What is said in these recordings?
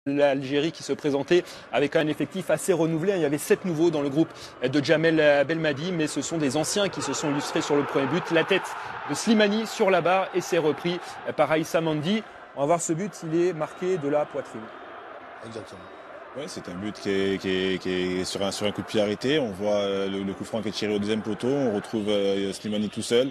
L'Algérie qui se présentait avec un effectif assez renouvelé. Il y avait 7 nouveaux dans le groupe de Djamel Belmadi, mais ce sont des anciens qui se sont illustrés sur le premier but. La tête de Slimani sur la barre et c'est repris par Aïssa Mandi. On va voir ce but, il est marqué de la poitrine. Exactement. Ouais, c'est un but qui est sur un coup de pied arrêté. On voit le coup franc qui est tiré au deuxième poteau. On retrouve Slimani tout seul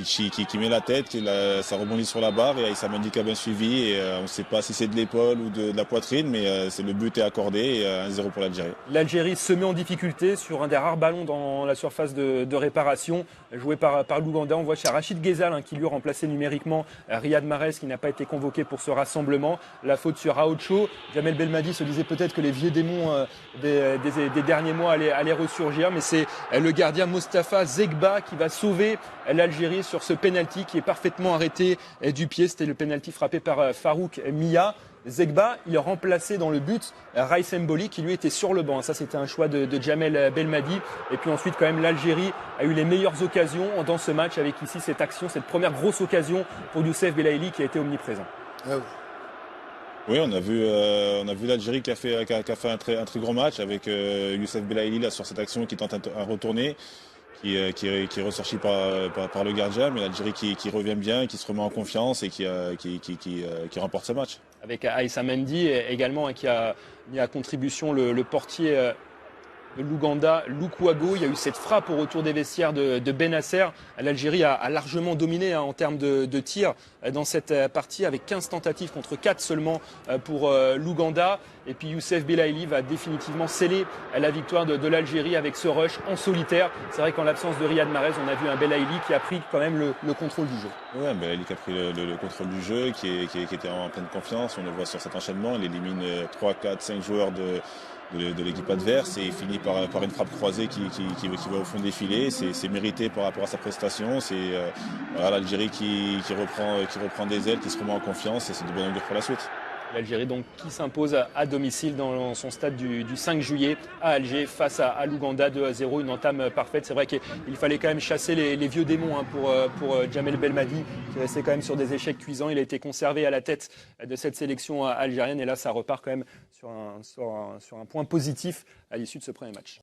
qui met la tête, ça rebondit sur la barre et Aïssa Mandi qui a bien suivi. Et on ne sait pas si c'est de l'épaule ou de la poitrine, mais le but est accordé et 1-0 pour l'Algérie. L'Algérie se met en difficulté sur un des rares ballons dans la surface de réparation, joué par l'Ouganda. On voit chez Rachid Ghezal qui lui remplaçait numériquement Riyad Mahrez qui n'a pas été convoqué pour ce rassemblement. La faute sur Aocho. Djamel Belmadi se disait peut-être que les vieux démons des derniers mois allaient ressurgir, mais c'est le gardien Mostafa Zegba qui va sauver l'Algérie sur ce penalty qui est parfaitement arrêté du pied. C'était le penalty frappé par Farouk Mia. Zegba, il a remplacé dans le but Raïs Mboli qui lui était sur le banc. Ça, c'était un choix de Djamel Belmadi. Et puis ensuite, quand même, l'Algérie a eu les meilleures occasions dans ce match avec ici cette action, cette première grosse occasion pour Youssef Belaïli qui a été omniprésent. Ah oui. Oui, on a vu l'Algérie qui a fait un très grand match avec Youssef Belaïli là sur cette action qui tente un retourné. Qui est ressorti par le gardien, mais l'Algérie qui revient bien, qui se remet en confiance et qui remporte ce match. Avec Aïssa Mandi également qui a mis à contribution le portier de l'Ouganda, Lukwago. Il y a eu cette frappe au retour des vestiaires de Benasser. L'Algérie a largement dominé en termes de tir dans cette partie avec 15 tentatives contre 4 seulement pour l'Ouganda. Et puis Youssef Belaïli va définitivement sceller la victoire de l'Algérie avec ce rush en solitaire. C'est vrai qu'en l'absence de Riyad Mahrez, on a vu un Belaïli qui a pris quand même le contrôle du jeu. Oui, un Belaïli qui a pris le contrôle du jeu, qui était en pleine confiance. On le voit sur cet enchaînement. Il élimine 3, 4, 5 joueurs de l'équipe adverse et il finit par une frappe croisée qui va au fond des filets. C'est mérité par rapport à sa prestation. C'est l'Algérie qui reprend des ailes, qui se remet en confiance et c'est de bon augure pour la suite. L'Algérie donc qui s'impose à domicile dans son stade du 5 juillet à Alger face à l'Ouganda 2-0, une entame parfaite. C'est vrai qu'il fallait quand même chasser les vieux démons pour Djamel Belmadi qui restait quand même sur des échecs cuisants. Il a été conservé à la tête de cette sélection algérienne et là ça repart quand même sur un point positif à l'issue de ce premier match.